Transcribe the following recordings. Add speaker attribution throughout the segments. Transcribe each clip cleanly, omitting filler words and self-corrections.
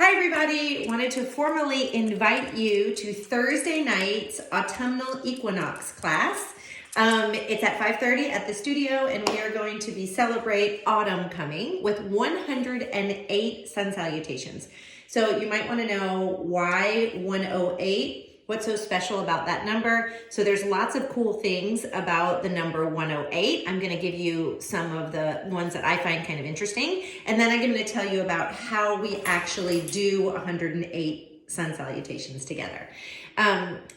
Speaker 1: Hi everybody, wanted to formally invite you to Thursday night's autumnal equinox class. It's at 5:30 at the studio and we are going to be celebrate autumn coming with 108 sun salutations. So you might want to know why 108. What's so special about that number? So there's lots of cool things about the number 108. I'm going to give you some of the ones that I find kind of interesting. And then I'm going to tell you about how we actually do 108 sun salutations together.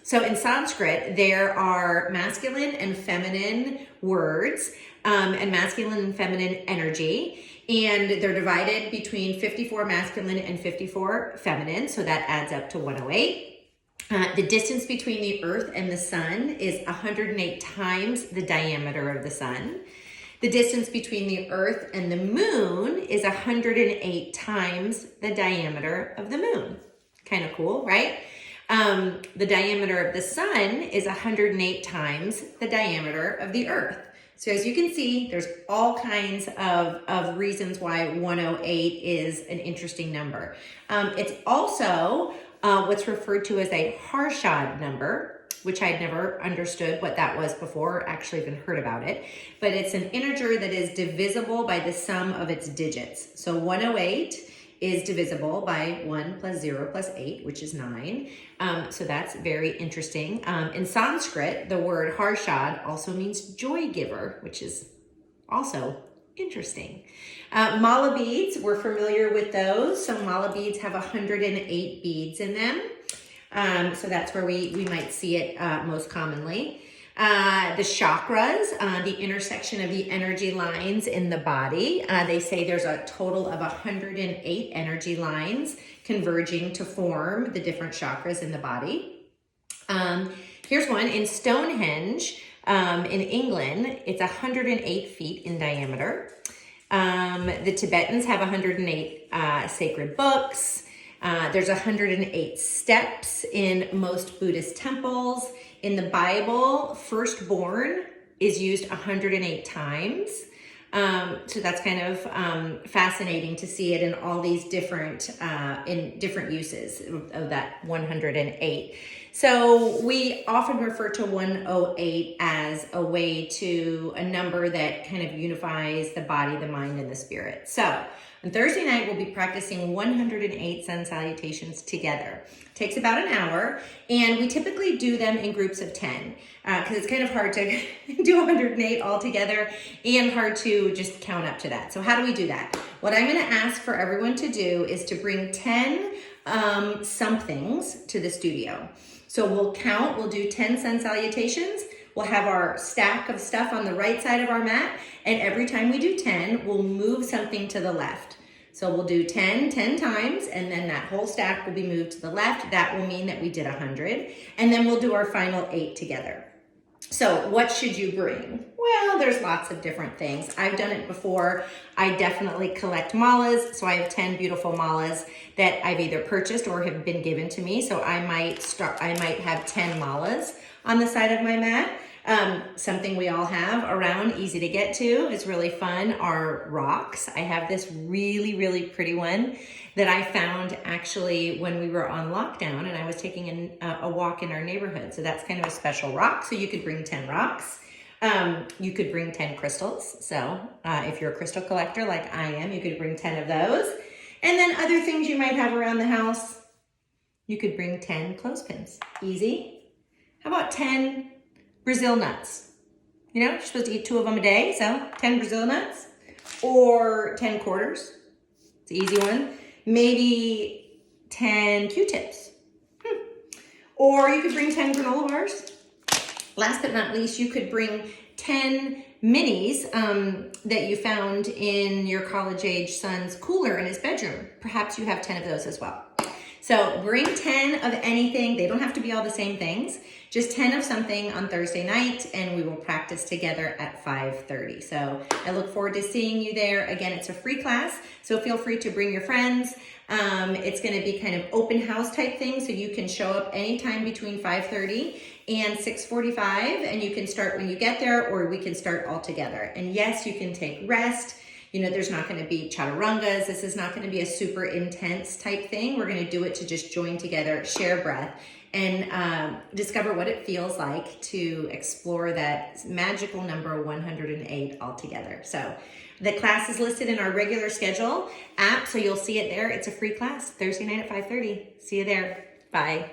Speaker 1: So in Sanskrit, there are masculine and feminine words and masculine and feminine energy. And they're divided between 54 masculine and 54 feminine. So that adds up to 108. The distance between the earth and the sun is 108 times the diameter of the sun. The distance between the earth and the moon is 108 times the diameter of the moon. Kind of cool, right? The diameter of the sun is 108 times the diameter of the earth. So as you can see, there's all kinds of reasons why 108 is an interesting number. It's also what's referred to as a Harshad number, which I'd never understood what that was before, or actually even heard about it. But it's an integer that is divisible by the sum of its digits. So 108 is divisible by 1 plus 0 plus 8, which is 9. So that's very interesting. In Sanskrit, the word Harshad also means joy giver, which is also interesting. Mala beads, we're familiar with those. So mala beads have 108 beads in them. So that's where we might see it most commonly. The chakras, the intersection of the energy lines in the body. They say there's a total of 108 energy lines converging to form the different chakras in the body. Here's one in Stonehenge. In England, it's 108 feet in diameter. The Tibetans have 108 sacred books. There's 108 steps in most Buddhist temples. In the Bible, firstborn is used 108 times. So that's kind of fascinating to see it in all these different uses of that 108. So we often refer to 108 as a number that kind of unifies the body, the mind, and the spirit. So on Thursday night, we'll be practicing 108 sun salutations together. It takes about an hour, and we typically do them in groups of 10 because it's kind of hard to do 108 all together and hard to just count up to that. So how do we do that? What I'm going to ask for everyone to do is to bring 10 somethings to the studio. So we'll do 10 sun salutations. We'll have our stack of stuff on the right side of our mat. And every time we do 10, we'll move something to the left. So we'll do 10 times, and then that whole stack will be moved to the left. That will mean that we did 100. And then we'll do our final 8 together. So what should you bring? Well, there's lots of different things. I've done it before. I definitely collect malas. So I have 10 beautiful malas that I've either purchased or have been given to me. So I might have 10 malas on the side of my mat. Something we all have around, easy to get to, is really fun, are rocks. I have this really, really pretty one that I found actually when we were on lockdown and I was taking a walk in our neighborhood. So that's kind of a special rock. So you could bring 10 rocks. You could bring 10 crystals. So if you're a crystal collector like I am, you could bring 10 of those. And then other things you might have around the house, you could bring 10 clothespins. Easy. How about 10 Brazil nuts? You know, you're supposed to eat 2 of them a day, so 10 Brazil nuts. Or 10 quarters. It's an easy one. Maybe 10 Q-tips. Or you could bring 10 granola bars. Last but not least, you could bring 10 minis that you found in your college-age son's cooler in his bedroom. Perhaps you have 10 of those as well. So bring 10 of anything. They don't have to be all the same things. Just 10 of something on Thursday night, and we will practice together at 5:30. So I look forward to seeing you there. Again, it's a free class, so feel free to bring your friends. It's going to be kind of open house type thing, so you can show up anytime between 5:30 and 6:45, and you can start when you get there, or we can start all together. And yes, you can take rest. There's not going to be chaturangas. This is not going to be a super intense type thing. We're going to do it to just join together, share breath, and discover what it feels like to explore that magical number 108 altogether. So the class is listed in our regular schedule app, so you'll see it there. It's a free class, Thursday night at 5:30. See you there. Bye.